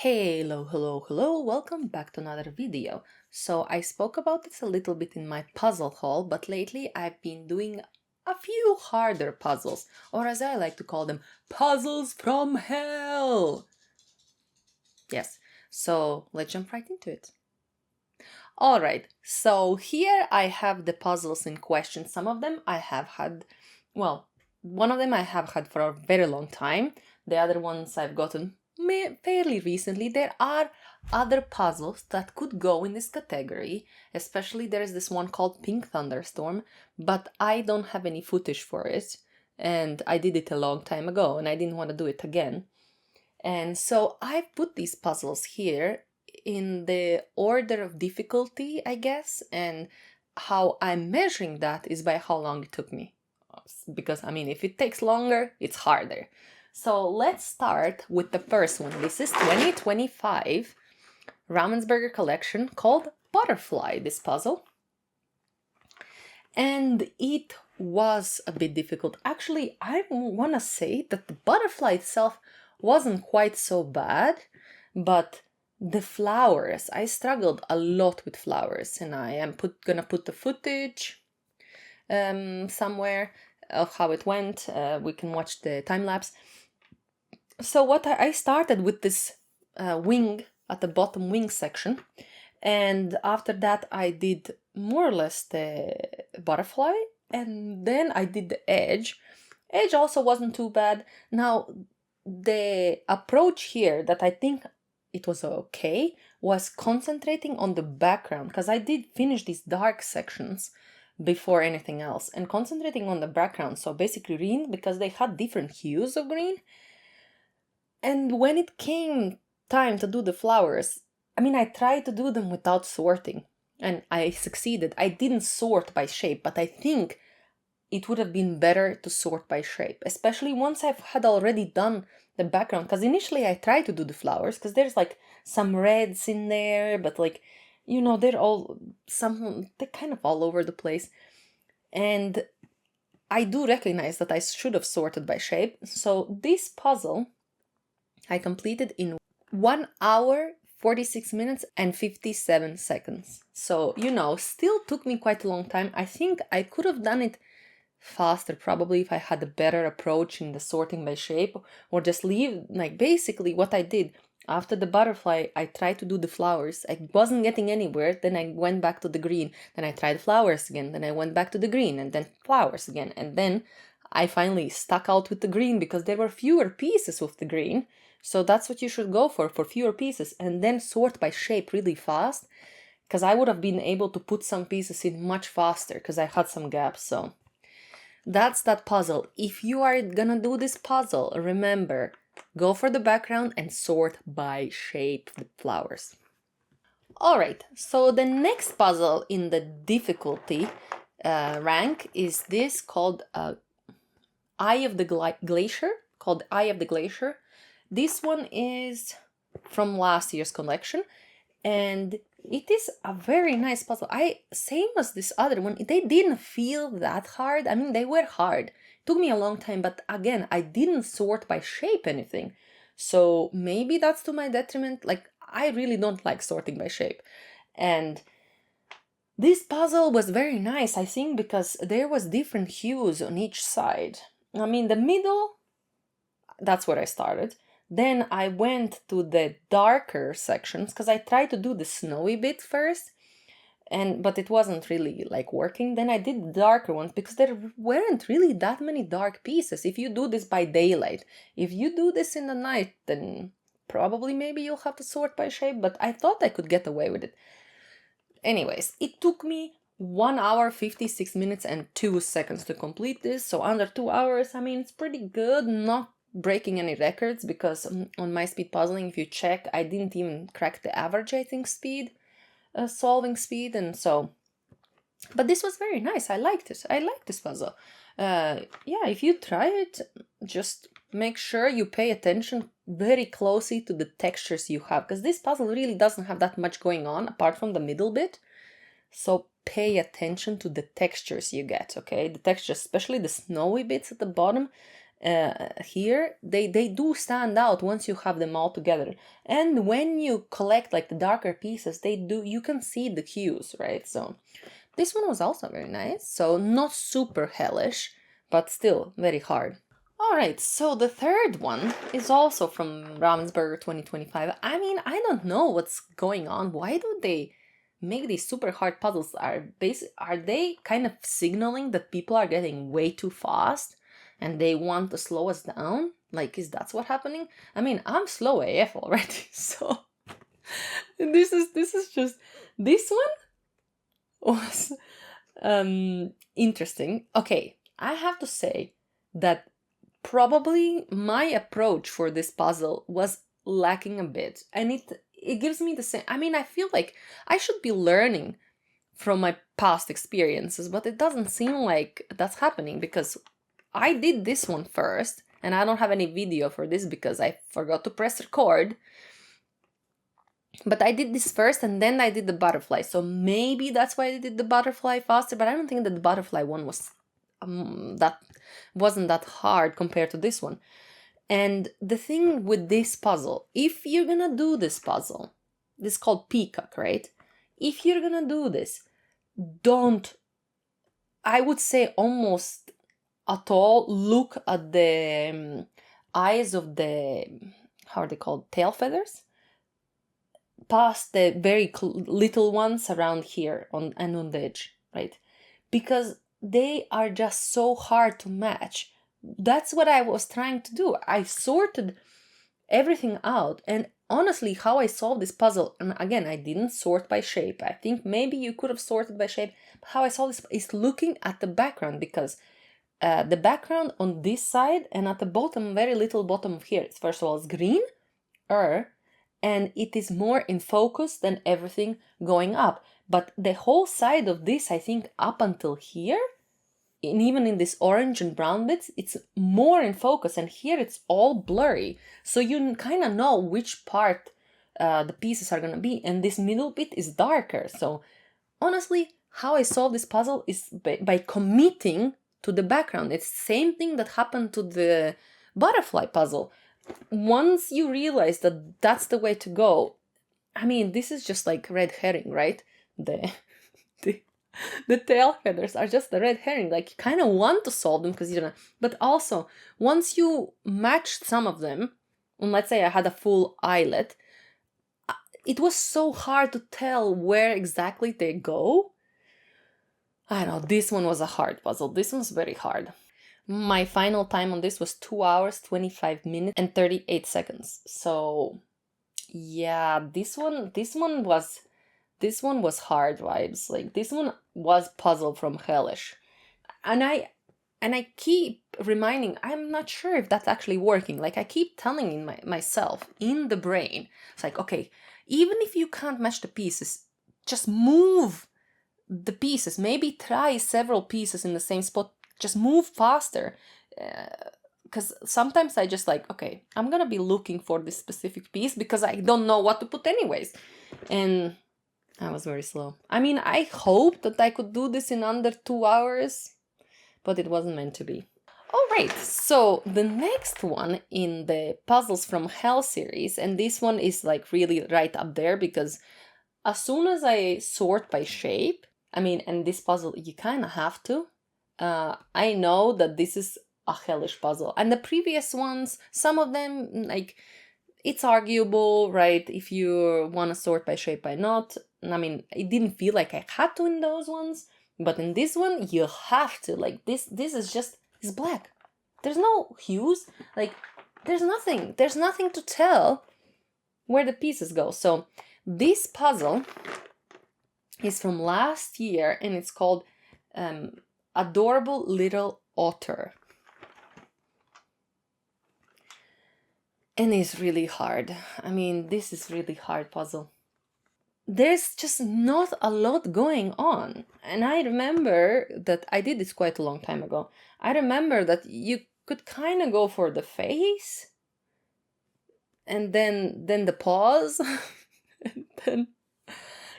Hello, welcome back to another video. So I spoke about this a little bit in my puzzle haul, but lately I've been doing a few harder puzzles, or as I like to call them, puzzles from hell. Yes, so let's jump right into it. Alright, so here I have the puzzles in question. Some of them I have had, well, one of them I have had for a very long time. The other ones I've gotten fairly recently. There are other puzzles that could go in this category, especially there is this one called Pink Thunderstorm, but I don't have any footage for it, and I did it a long time ago and I didn't want to do it again. And so I've put these puzzles here in the order of difficulty, I guess, and how I'm measuring that is by how long it took me. Because, I mean, if it takes longer, it's harder. So let's start with the first one. This is 2025 Ravensburger collection called Butterfly, this puzzle. And it was a bit difficult. Actually, I want to say that the butterfly itself wasn't quite so bad, but the flowers, I struggled a lot with flowers, and I am gonna put the footage somewhere of how it went. We can watch the time lapse. So what I started with this wing at the bottom wing section, and after that I did more or less the butterfly, and then I did the edge. Edge also wasn't too bad. Now the approach here that I think it was okay was concentrating on the background, because I did finish these dark sections before anything else, and concentrating on the background, so basically green, because they had different hues of green. And when it came time to do the flowers, I mean, I tried to do them without sorting, and I succeeded. I didn't sort by shape, but I think it would have been better to sort by shape, especially once I've had already done the background, because initially I tried to do the flowers, because there's like some reds in there, but like, you know, they're kind of all over the place. And I do recognize that I should have sorted by shape. So this puzzle I completed in 1 hour, 46 minutes and 57 seconds. So, you know, still took me quite a long time. I think I could have done it faster probably if I had a better approach in the sorting by shape, or just leave, like, basically what I did after the butterfly, I tried to do the flowers. I wasn't getting anywhere. Then I went back to the green. Then I tried flowers again. Then I went back to the green, and then flowers again. And then I finally stuck out with the green because there were fewer pieces with the green. So that's what you should go for fewer pieces, and then sort by shape really fast, because I would have been able to put some pieces in much faster because I had some gaps. So that's that puzzle. If you are gonna do this puzzle, remember, go for the background and sort by shape the flowers. Alright, so the next puzzle in the difficulty rank is this called Eye of the Glacier, called Eye of the Glacier. This one is from last year's collection, and it is a very nice puzzle. Same as this other one, they didn't feel that hard. I mean, they were hard. It took me a long time, but again, I didn't sort by shape anything. So maybe that's to my detriment. Like, I really don't like sorting by shape. And this puzzle was very nice, I think, because there was different hues on each side. I mean, the middle, that's where I started. Then I went to the darker sections because I tried to do the snowy bit first, but it wasn't really like working. Then I did the darker ones because there weren't really that many dark pieces. If you do this by daylight, if you do this in the night, then probably maybe you'll have to sort by shape, but I thought I could get away with it. Anyways, it took me 1 hour, 56 minutes and 2 seconds to complete this. So under 2 hours, I mean, it's pretty good. Not breaking any records, because on my speed puzzling, if you check, I didn't even crack the average, I think, solving speed, and so, but this was very nice. I liked it. I like this puzzle. Yeah, if you try it, just make sure you pay attention very closely to the textures you have, because this puzzle really doesn't have that much going on apart from the middle bit. So pay attention to the textures you get, okay? The textures, especially the snowy bits at the bottom, here, they do stand out once you have them all together. And when you collect like the darker pieces, you can see the hues, right? So this one was also very nice. So not super hellish, but still very hard. All right, so the third one is also from Ravensburger 2025. I mean, I don't know what's going on. Why do they make these super hard puzzles? Are they kind of signaling that people are getting way too fast and they want to slow us down? Like, is that what's happening? I mean, I'm slow AF already, so this is just, this one was interesting. Okay, I have to say that probably my approach for this puzzle was lacking a bit, and it gives me the same. I mean, I feel like I should be learning from my past experiences, but it doesn't seem like that's happening, because I did this one first, and I don't have any video for this because I forgot to press record. But I did this first, and then I did the butterfly, so maybe that's why I did the butterfly faster, but I don't think that the butterfly one was that wasn't that hard compared to this one. And the thing with this puzzle, if you're gonna do this puzzle, this is called Peacock, right? If you're gonna do this, don't, I would say almost at all, look at the eyes of the, how are they called, tail feathers, past the very little ones around here and on the edge, right? Because they are just so hard to match. That's what I was trying to do. I sorted everything out, and honestly, how I solved this puzzle, and again, I didn't sort by shape. I think maybe you could have sorted by shape, but how I solved this is looking at the background, because the background on this side and at the bottom, very little bottom of here, first of all, is green, and it is more in focus than everything going up. But the whole side of this, I think, up until here, and even in this orange and brown bits, it's more in focus, and here it's all blurry. So you kind of know which part the pieces are gonna be, and this middle bit is darker. So honestly, how I solve this puzzle is by committing to the background. It's the same thing that happened to the butterfly puzzle. Once you realize that that's the way to go, I mean, this is just like red herring, right? The tail feathers are just the red herring. Like, you kind of want to solve them because you don't know. But also, once you matched some of them, and let's say I had a full eyelet, it was so hard to tell where exactly they go. I don't know, this one was a hard puzzle. This one's very hard. My final time on this was 2 hours, 25 minutes, and 38 seconds. So, yeah, this one was hard vibes. Like, this one was puzzle from hellish. And I keep reminding, I'm not sure if that's actually working. Like, I keep telling myself in the brain, it's like, okay, even if you can't match the pieces, just move the pieces. Maybe try several pieces in the same spot. Just move faster. Because sometimes I just like, okay, I'm gonna be looking for this specific piece because I don't know what to put anyways. And I was very slow. I mean, I hoped that I could do this in under 2 hours, but it wasn't meant to be. Alright, so the next one in the Puzzles from Hell series, and this one is like really right up there because as soon as I sort by shape, I mean, and this puzzle, you kind of have to. I know that this is a hellish puzzle. And the previous ones, some of them, like, it's arguable, right? If you want to sort by shape, by not. I mean, it didn't feel like I had to in those ones, but in this one, you have to. Like, this is just, it's black. There's no hues. Like, there's nothing to tell where the pieces go. So this puzzle is from last year, and it's called Adorable Little Otter. And it's really hard. I mean, this is really hard puzzle. There's just not a lot going on. And I remember that I did this quite a long time ago. I remember that you could kind of go for the face, and then the paws, and then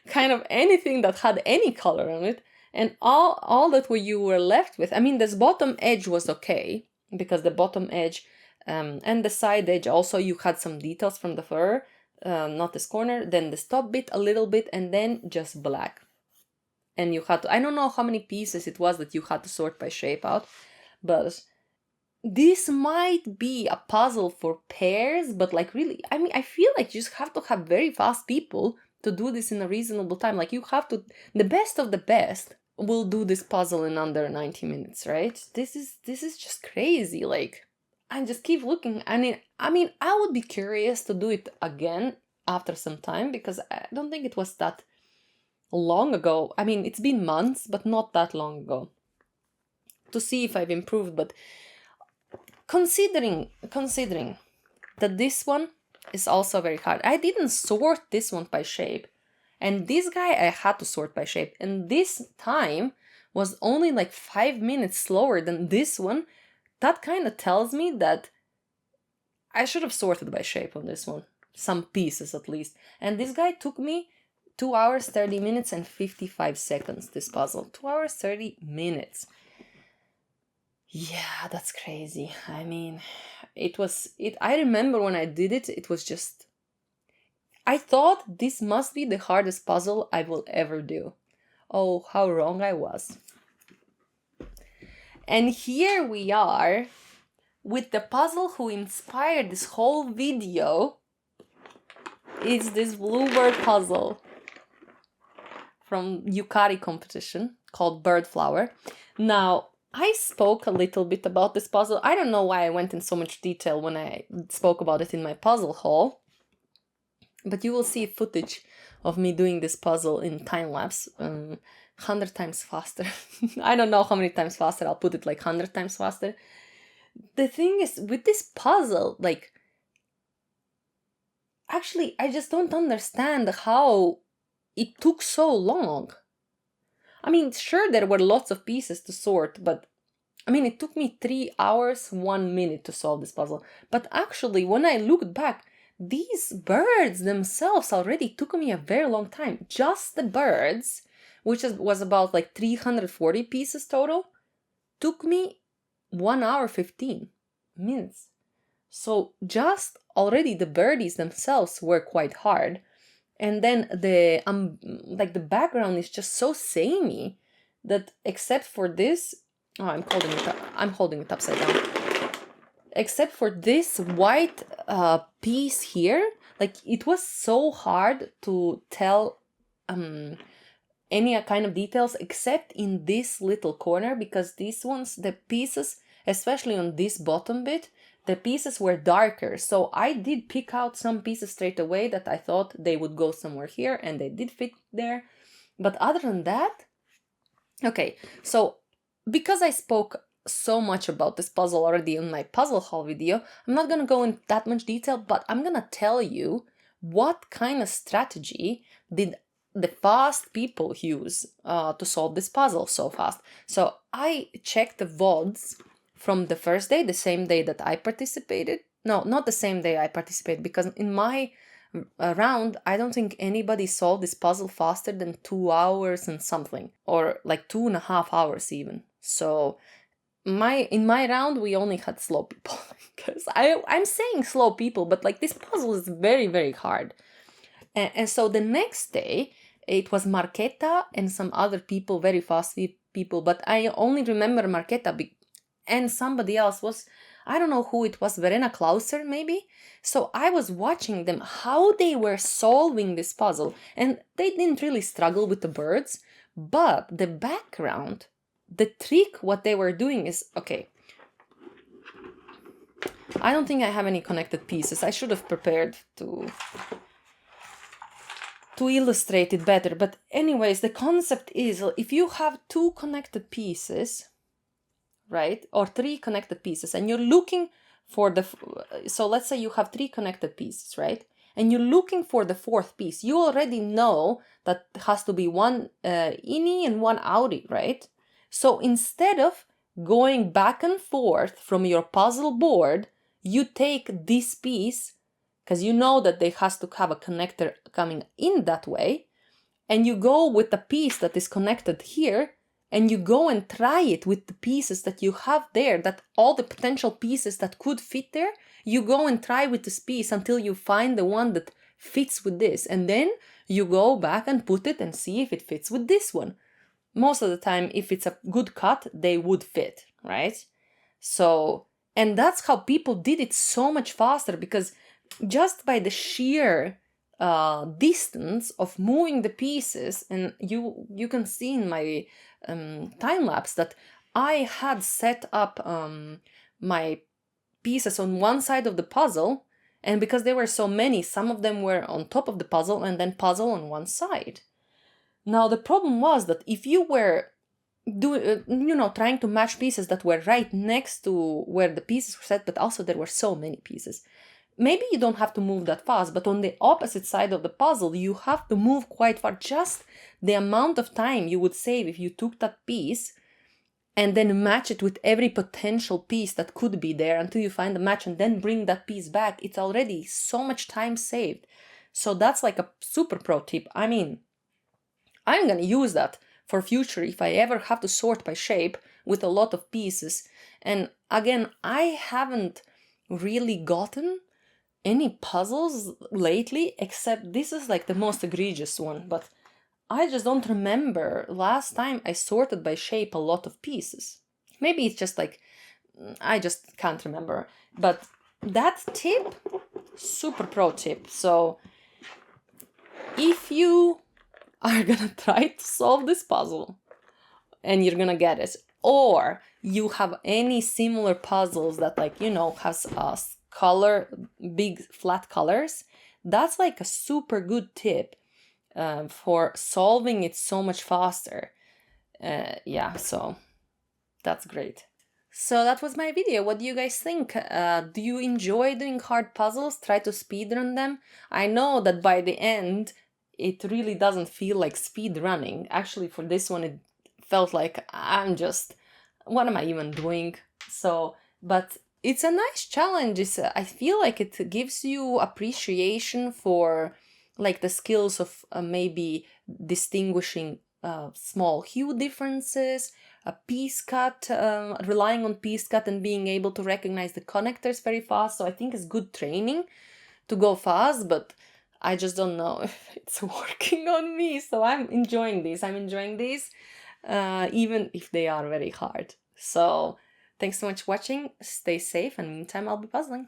kind of anything that had any color on it, and all that you were left with. I mean, this bottom edge was okay, because the bottom edge and the side edge also, you had some details from the fur, not this corner, then this top bit a little bit, and then just black. And you had to, I don't know how many pieces it was that you had to sort by shape out, but this might be a puzzle for pairs, but like really, I mean, I feel like you just have to have very fast people to do this in a reasonable time. Like you have to, the best of the best will do this puzzle in under 90 minutes, right? This is just crazy. Like, I just keep looking. I mean, I would be curious to do it again after some time, because I don't think it was that long ago. I mean, it's been months, but not that long ago, to see if I've improved. But considering that this one is also very hard, I didn't sort this one by shape, and this guy I had to sort by shape, and this time was only like 5 minutes slower than this one. That kind of tells me that I should have sorted by shape on this one, some pieces at least. And this guy took me 2 hours 30 minutes and 55 seconds, this puzzle. 2 hours 30 minutes. Yeah, that's crazy. I mean, I remember when I did it, it was just, I thought this must be the hardest puzzle I will ever do. Oh, how wrong I was. And here we are with the puzzle who inspired this whole video. It's this bluebird puzzle from Yukari competition called Bird Flower. Now, I spoke a little bit about this puzzle. I don't know why I went in so much detail when I spoke about it in my puzzle haul, but you will see footage of me doing this puzzle in time-lapse, 100 times faster. I don't know how many times faster, I'll put it like 100 times faster. The thing is, with this puzzle, like, actually, I just don't understand how it took so long. I mean, sure, there were lots of pieces to sort, but I mean, it took me 3 hours, 1 minute to solve this puzzle. But actually, when I looked back, these birds themselves already took me a very long time. Just the birds, which was about like 340 pieces total, took me 1 hour 15 minutes. So just already the birdies themselves were quite hard. And then the like the background is just so samey that except for this, oh, I'm holding it upside down. Except for this white piece here, like it was so hard to tell any kind of details except in this little corner, because these ones, the pieces, especially on this bottom bit, the pieces were darker. So I did pick out some pieces straight away that I thought they would go somewhere here, and they did fit there. But other than that, okay, so because I spoke so much about this puzzle already in my puzzle haul video, I'm not gonna go in that much detail, but I'm gonna tell you what kind of strategy did the fast people use to solve this puzzle so fast. So I checked the VODs from the first day, the same day that I participated. No, not the same day I participated, because in my round, I don't think anybody solved this puzzle faster than 2 hours and something, or like 2.5 hours even. So in my round, we only had slow people. Because I'm saying slow people, but like this puzzle is very, very hard. And so the next day, it was Marqueta and some other people, very fast people, but I only remember Marqueta and somebody else was, I don't know who it was, Verena Klauser maybe? So I was watching them, how they were solving this puzzle, and they didn't really struggle with the birds, but the background, the trick, what they were doing is, okay, I don't think I have any connected pieces. I should have prepared to illustrate it better, but anyways, the concept is, if you have 2 connected pieces, right, or 3 connected pieces, and you're looking for so let's say you have 3 connected pieces, right, and you're looking for the 4th piece, you already know that has to be one innie and one outie, right? So instead of going back and forth from your puzzle board, you take this piece, because you know that they has to have a connector coming in that way, and you go with the piece that is connected here, and you go and try it with the pieces that you have there, that all the potential pieces that could fit there, you go and try with this piece until you find the one that fits with this, and then you go back and put it and see if it fits with this one. Most of the time, if it's a good cut, they would fit, right? So, and that's how people did it so much faster, because just by the sheer distance of moving the pieces, and you can see in my time lapse that I had set up my pieces on one side of the puzzle, and because there were so many, some of them were on top of the puzzle and then puzzle on one side. Now the problem was that if you were trying to match pieces that were right next to where the pieces were set, but also there were so many pieces, maybe you don't have to move that fast, but on the opposite side of the puzzle, you have to move quite far. Just the amount of time you would save if you took that piece and then match it with every potential piece that could be there until you find a match and then bring that piece back. It's already so much time saved. So that's like a super pro tip. I mean, I'm gonna use that for future if I ever have to sort by shape with a lot of pieces. And again, I haven't really gotten any puzzles lately, except this is like the most egregious one, but I just don't remember last time I sorted by shape a lot of pieces. Maybe it's just like, I just can't remember. But that tip, super pro tip. So if you are gonna try to solve this puzzle and you're gonna get it, or you have any similar puzzles that has color, big flat colors, that's like a super good tip for solving it so much faster. Yeah, so that's great. So that was my video. What do you guys think? Do you enjoy doing hard puzzles? Try to speedrun them? I know that by the end, it really doesn't feel like speed running. Actually, for this one, it felt like what am I even doing? So, but it's a nice challenge. I feel like it gives you appreciation for like the skills of maybe distinguishing small hue differences, a piece cut, relying on piece cut and being able to recognize the connectors very fast. So I think it's good training to go fast, but I just don't know if it's working on me. So I'm enjoying these. Even if they are very hard. So thanks so much for watching. Stay safe, and meantime I'll be puzzling.